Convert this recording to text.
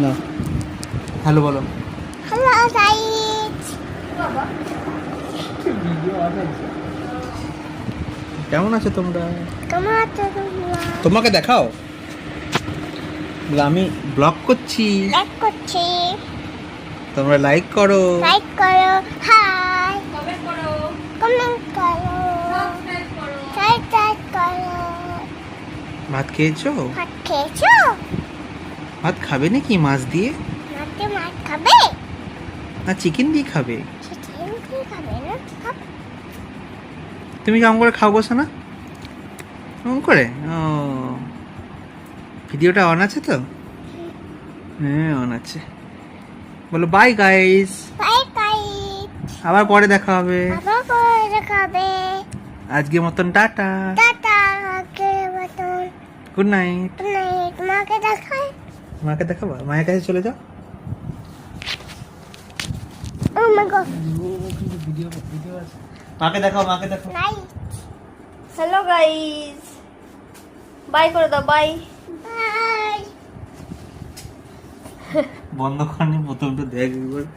না হ্যালো বলো। Hello guys. কেমন আছো তোমরা? কেমন আছো তোমরা? তোমাকে দেখাও, আমি ব্লগ করছি, লাইক করছি, তোমরা লাইক করো। লাইক করো, হাই কমেন্ট করো, সাবস্ক্রাইব করো। ভাত খেয়েছো? ভাত খেয়েছো? ভাত খাবে নাকি মাছ দিয়ে? রাতে মাছ খাবে? না চিকেন দিয়ে খাবে? চিকেন দিয়ে খাবে না? খাবে। তুমি কেমন করে খাও বসো না কেমন করে? ও ভিডিওটা অন আছে তো? হ্যাঁ অন আছে। বলো বাই গাইস, বাই গাইস। আবার পরে দেখা হবে। আবার পরে খাবে। আজকের মতন টাটা, টাটা। আগে মতন গুড নাইট। তোমাকে দেখাই। মাকে দেখাবো, মায়ের কাছে চলে যাও। ও মাই গড। ভিডিও আছে, মাকে দেখাও, মাকে দেখাও। লাইক। হ্যালো গাইস, বাই করে দাও, বাই। বাই। বন্ধ করেনি, প্রথমটা দেখ একবার।